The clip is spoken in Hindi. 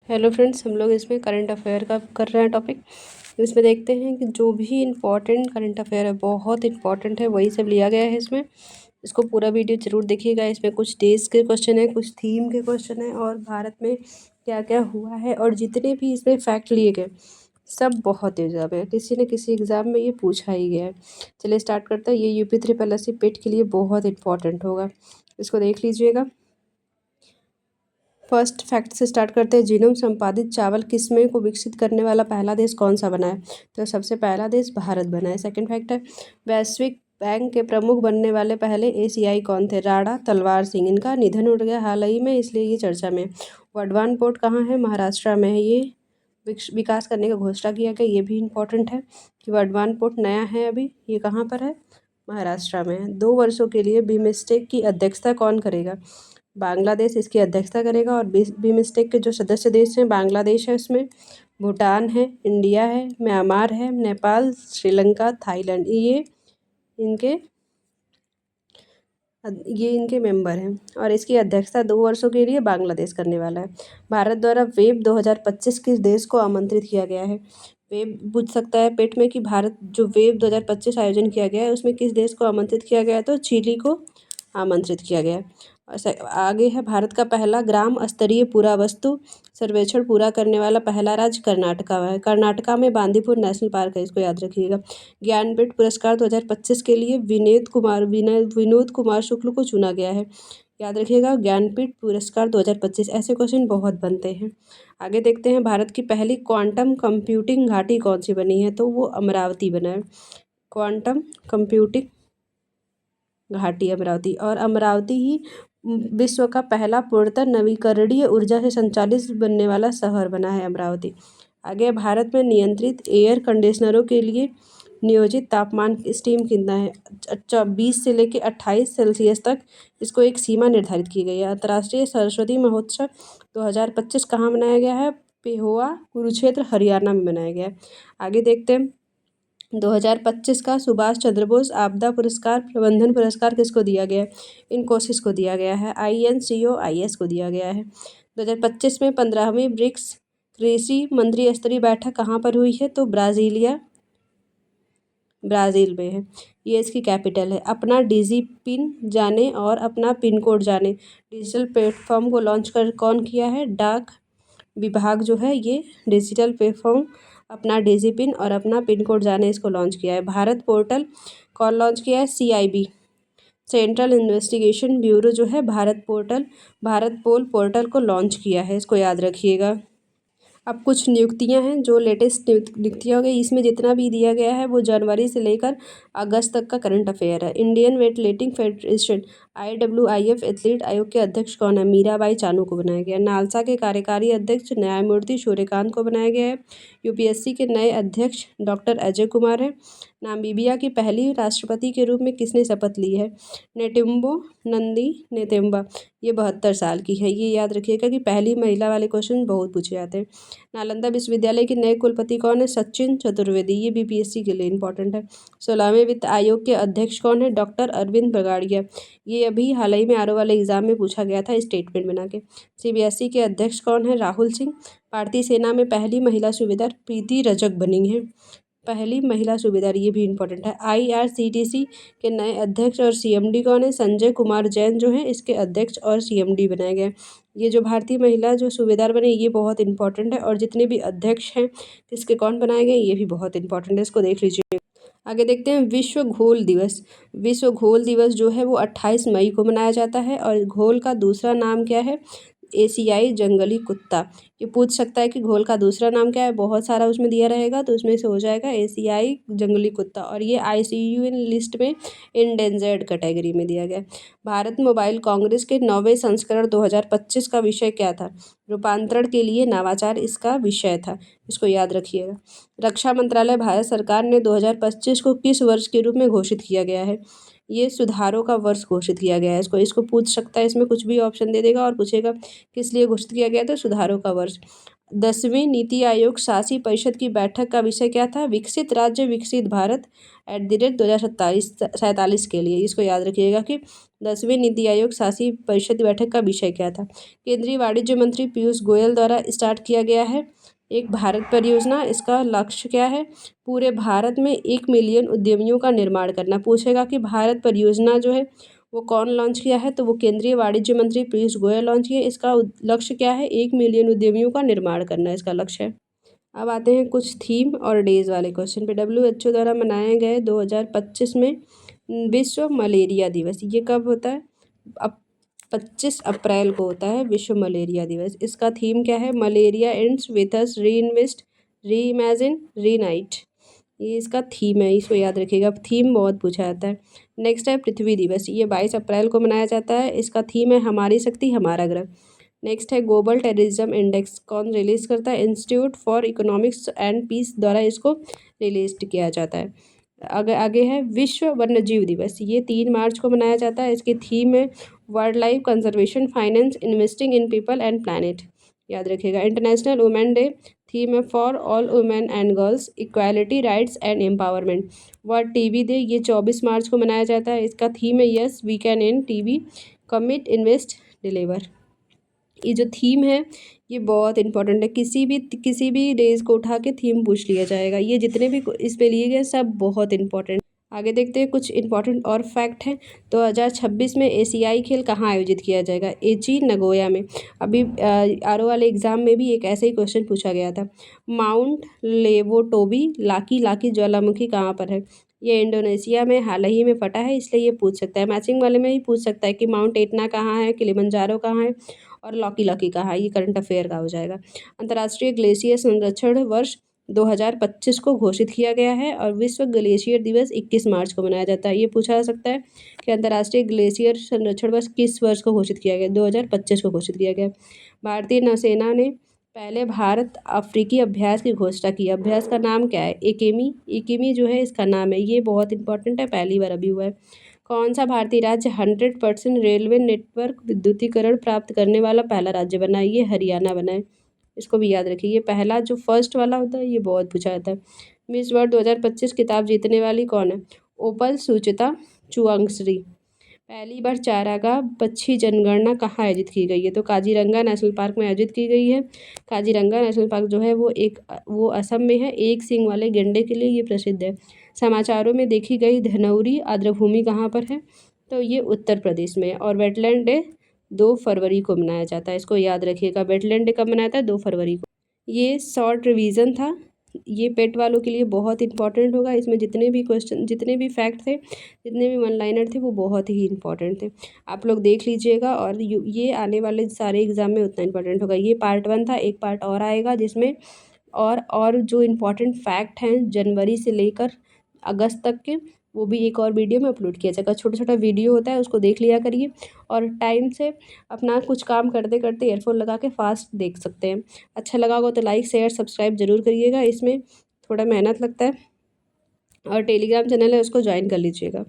हेलो फ्रेंड्स, हम लोग इसमें करंट अफेयर का कर रहे हैं टॉपिक। इसमें देखते हैं कि जो भी इम्पोर्टेंट करंट अफेयर है, बहुत इंपॉर्टेंट है, वही सब लिया गया है इसमें। इसको पूरा वीडियो जरूर देखिएगा। इसमें कुछ देश के क्वेश्चन है, कुछ थीम के क्वेश्चन है, और भारत में क्या क्या हुआ है, और जितने भी इसमें फैक्ट लिए गए सब बहुत एग्जाम है, किसी न किसी एग्ज़ाम में ये पूछा ही गया है। चलिए स्टार्ट करते हैं। ये यूपी ट्रिपल एस सी पेट के लिए बहुत इंपॉर्टेंट होगा, इसको देख लीजिएगा। फर्स्ट फैक्ट से स्टार्ट करते हैं। जीनोम संपादित चावल किस्में को विकसित करने वाला पहला देश कौन सा बना है? तो सबसे पहला देश भारत बना है। सेकंड फैक्ट है, वैश्विक बैंक के प्रमुख बनने वाले पहले एशियाई कौन थे? राणा तलवार सिंह। इनका निधन हो गया हाल ही में, इसलिए ये चर्चा में है। वर्धमान पोर्ट कहाँ है? महाराष्ट्र में है। ये विकास करने का घोषणा किया गया, ये भी इम्पोर्टेंट है कि वर्धमान पोर्ट नया है अभी। ये कहाँ पर है? महाराष्ट्र में है। 2 वर्षों के लिए बिमस्टेक की अध्यक्षता कौन करेगा? बांग्लादेश इसकी अध्यक्षता करेगा। और बिमस्टेक के जो सदस्य देश हैं, बांग्लादेश है उसमें, भूटान है, इंडिया है, म्यांमार है, नेपाल, श्रीलंका, थाईलैंड, ये इनके मेंबर हैं। और इसकी अध्यक्षता 2 वर्षों के लिए बांग्लादेश करने वाला है। भारत द्वारा वेब 2025 किस देश को आमंत्रित किया गया है? वेब पूछ सकता है पेट में कि भारत जो वेब 2025 आयोजन किया गया है उसमें किस देश को आमंत्रित किया गया है? तो चिली को आमंत्रित किया गया है। आगे है, भारत का पहला ग्राम स्तरीय पुरावस्तु सर्वेक्षण पूरा करने वाला पहला राज्य कर्नाटका है। कर्नाटका में बांदीपुर नेशनल पार्क है, इसको याद रखिएगा। ज्ञानपीठ पुरस्कार 2025 के लिए विनोद कुमार शुक्ल को चुना गया है। याद रखिएगा, ज्ञानपीठ पुरस्कार 2025। ऐसे क्वेश्चन बहुत बनते हैं। आगे देखते हैं, भारत की पहली क्वांटम कंप्यूटिंग घाटी कौन सी बनी है? तो वो अमरावती बना है। क्वांटम कंप्यूटिंग घाटी अमरावती। और अमरावती ही विश्व का पहला पूर्णतः नवीकरणीय ऊर्जा से संचालित बनने वाला शहर बना है अमरावती। आगे, भारत में नियंत्रित एयर कंडीशनरों के लिए नियोजित तापमान स्टीम कितना है? 20 से लेकर 28 सेल्सियस तक इसको एक सीमा निर्धारित की गई है। अंतर्राष्ट्रीय सरस्वती महोत्सव 2025 कहाँ मनाया गया है? पेहोवा, कुरुक्षेत्र, हरियाणा में मनाया गया है। आगे देखते हैं, 2025 का सुभाष चंद्र बोस आपदा पुरस्कार प्रबंधन पुरस्कार किसको दिया गया है? इनकोसिस को दिया गया है। INCOIS को दिया गया है। 2025 में 15वीं ब्रिक्स कृषि मंत्री स्तरीय बैठक कहाँ पर हुई है? तो ब्राज़ील में है। ये इसकी कैपिटल है। अपना डिजी पिन जाने और अपना पिन कोड जाने डिजिटल प्लेटफॉर्म को लॉन्च कर कौन किया है? डाक विभाग जो है ये डिजिटल प्लेटफॉर्म अपना डिजी पिन और अपना पिन कोड जाने इसको लॉन्च किया है। भारत पोर्टल कौन लॉन्च किया है? CIB, सेंट्रल इन्वेस्टिगेशन ब्यूरो जो है भारत पोल पोर्टल को लॉन्च किया है, इसको याद रखिएगा। अब कुछ नियुक्तियां हैं जो लेटेस्ट नियुक्तियां हो गई। इसमें जितना भी दिया गया है वो जनवरी से लेकर अगस्त तक का करंट अफेयर है। Indian weightlifting federation IWIF athlete आयोग के अध्यक्ष कौन है? मीराबाई चानू को बनाया गया। नालसा के कार्यकारी अध्यक्ष न्यायमूर्ति सूर्यकांत को बनाया गया है। UPSC के नए अध्यक्ष डॉक्टर अजय कुमार हैं। नामीबिया की पहली राष्ट्रपति के रूप में किसने शपथ ली है? नेटुम्बो नंदी नेतुम्बा। ये 72 साल की है। ये याद रखिएगा कि पहली महिला वाले क्वेश्चन बहुत पूछे जाते हैं। नालंदा विश्वविद्यालय के नए कुलपति कौन है? सचिन चतुर्वेदी। ये BPSC के लिए इंपॉर्टेंट है। 16वें वित्त आयोग के अध्यक्ष कौन है? डॉक्टर अरविंद बगाड़िया। ये अभी हाल ही में आरओ वाले एग्जाम में पूछा गया था स्टेटमेंट बना के। CBSE के अध्यक्ष कौन है? राहुल सिंह। भारतीय सेना में पहली महिला सूबेदार प्रीति रजक बनी है। पहली महिला सूबेदार, ये भी इंपॉर्टेंट है। IRCTC के नए अध्यक्ष और CMD कौन है? संजय कुमार जैन जो है इसके अध्यक्ष और CMD बनाए गए। ये जो भारतीय महिला जो सूबेदार बने ये बहुत इंपॉर्टेंट है। और जितने भी अध्यक्ष हैं किसके कौन बनाए गए ये भी बहुत इंपॉर्टेंट है, इसको देख लीजिए। आगे देखते हैं, विश्व घोल दिवस। विश्व घोल दिवस जो है वो 28 मई को मनाया जाता है। और घोल का दूसरा नाम क्या है? एशियाई जंगली कुत्ता। ये पूछ सकता है कि घोल का दूसरा नाम क्या है, बहुत सारा उसमें दिया रहेगा तो उसमें से हो जाएगा एशियाई जंगली कुत्ता। और ये ICUN लिस्ट में इंडेंजर्ड कैटेगरी में दिया गया है। भारत मोबाइल कांग्रेस के 9वें संस्करण 2025 का विषय क्या था? रूपांतरण के लिए नवाचार इसका विषय था, इसको याद रखिएगा। रक्षा मंत्रालय भारत सरकार ने 2025 को किस वर्ष के रूप में घोषित किया गया है? ये सुधारों का वर्ष घोषित किया गया है। इसको पूछ सकता है, इसमें कुछ भी ऑप्शन दे देगा और पूछेगा किस लिए घोषित किया गया, तो सुधारों का वर्ष। 10वीं नीति आयोग शासी परिषद की बैठक का विषय क्या था? विकसित राज्य विकसित भारत @2047 के लिए। इसको याद रखिएगा कि 10वीं नीति आयोग शासी परिषद की बैठक का विषय क्या था। केंद्रीय वाणिज्य मंत्री पीयूष गोयल द्वारा स्टार्ट किया गया है एक भारत परियोजना। इसका लक्ष्य क्या है? पूरे भारत में 1 मिलियन उद्यमियों का निर्माण करना। पूछेगा कि भारत परियोजना जो है वो कौन लॉन्च किया है, तो वो केंद्रीय वाणिज्य मंत्री पीयूष गोयल लॉन्च किए। इसका लक्ष्य क्या है? 1 मिलियन उद्यमियों का निर्माण करना इसका लक्ष्य है। अब आते हैं कुछ थीम और डेज वाले क्वेश्चन पे। WHO द्वारा मनाए गए 2025 में विश्व मलेरिया दिवस, ये कब होता है? अब 25 अप्रैल को होता है विश्व मलेरिया दिवस। इसका थीम क्या है? मलेरिया एंड्स विथ अस, री इन्वेस्ट, री इमेजिन, रीनाइट। ये इसका थीम है, इसको याद रखिएगा, थीम बहुत पूछा जाता है। नेक्स्ट है पृथ्वी दिवस, ये 22 अप्रैल को मनाया जाता है। इसका थीम है हमारी शक्ति हमारा ग्रह। नेक्स्ट है ग्लोबल टेररिज्म इंडेक्स, कौन रिलीज करता है? Institute for economics and peace द्वारा इसको रिलीज किया जाता है। आगे है विश्व वन्यजीव दिवस, ये 3 मार्च को मनाया जाता है। इसकी थीम है wild life conservation, finance, investing in people and planet, याद रखिएगा। इंटरनेशनल वुमेन डे, थीम है for all women and girls, equality, rights and empowerment. World TB day, ये 24 मार्च को मनाया जाता है। इसका थीम है yes we can end TB, commit, invest, deliver. ये जो थीम है ये बहुत इंपॉर्टेंट है, किसी भी डेज को उठा के थीम पूछ लिया जाएगा। ये जितने भी इस पे लिए गए सब बहुत इंपॉर्टेंट। आगे देखते हैं कुछ इंपॉर्टेंट और फैक्ट हैं। 2026 में एशियाई खेल कहाँ आयोजित किया जाएगा? एची नगोया में। अभी आरओ वाले एग्जाम में भी एक ऐसे ही क्वेश्चन पूछा गया था। माउंट लेवोटोबी लाकी लाकी ज्वालामुखी कहाँ पर है? ये इंडोनेशिया में हाल ही में फटा है, इसलिए ये पूछ सकता है। मैचिंग वाले में ही पूछ सकता है कि माउंट एटना कहाँ है, किलिमंजारो कहाँ है और लॉकी लॉकी कहाँ है। ये करंट अफेयर का हो जाएगा। अंतर्राष्ट्रीय ग्लेशियर संरक्षण वर्ष 2025 को घोषित किया गया है और विश्व ग्लेशियर दिवस 21 मार्च को मनाया जाता है। ये पूछा जा सकता है कि अंतर्राष्ट्रीय ग्लेशियर संरक्षण वर्ष किस वर्ष को घोषित किया गया? 2025 को घोषित किया गया। भारतीय नौसेना ने पहले भारत अफ्रीकी अभ्यास की घोषणा की। अभ्यास का नाम क्या है? एकेमी। एकेमी जो है इसका नाम है, ये बहुत इंपॉर्टेंट है, पहली बार अभी हुआ है। कौन सा भारतीय राज्य 100% रेलवे नेटवर्क विद्युतीकरण प्राप्त करने वाला पहला राज्य बना है? ये हरियाणा बना है, इसको भी याद रखिए। ये पहला जो फर्स्ट वाला होता है ये बहुत पूछा जाता है। मिस वर्ल्ड 2025 किताब जीतने वाली कौन है? ओपल सुचिता चुआंगश्री। पहली बार चारागाह पक्षी जनगणना कहाँ आयोजित की गई है? तो काजीरंगा नेशनल पार्क में आयोजित की गई है। काजीरंगा नेशनल पार्क जो है वो असम में है। एक सींग वाले गैंडे के लिए ये प्रसिद्ध है। समाचारों में देखी गई धनौरी आर्द्रभूमि कहाँ पर है? तो ये उत्तर प्रदेश में है। और वेटलैंड डे 2 फरवरी को मनाया जाता है, इसको याद रखिएगा। वेटलैंड डे कब मनाया था? 2 फरवरी को। ये शॉर्ट रिवीजन था, ये पेट वालों के लिए बहुत इंपॉर्टेंट होगा। इसमें जितने भी क्वेश्चन, जितने भी फैक्ट थे, जितने भी वन लाइनर थे, वो बहुत ही इंपॉर्टेंट थे। आप लोग देख लीजिएगा और ये आने वाले सारे एग्जाम में उतना इंपॉर्टेंट होगा। ये पार्ट 1 था, एक पार्ट और आएगा जिसमें और जो इम्पोर्टेंट फैक्ट हैं जनवरी से लेकर अगस्त तक के, वो भी एक और वीडियो में अपलोड किया जाएगा। छोटा छोटा वीडियो होता है, उसको देख लिया करिए और टाइम से अपना कुछ काम करते करते ईयरफोन लगा के फास्ट देख सकते हैं। अच्छा लगा होगा तो लाइक शेयर सब्सक्राइब जरूर करिएगा, इसमें थोड़ा मेहनत लगता है। और टेलीग्राम चैनल है उसको ज्वाइन कर लीजिएगा।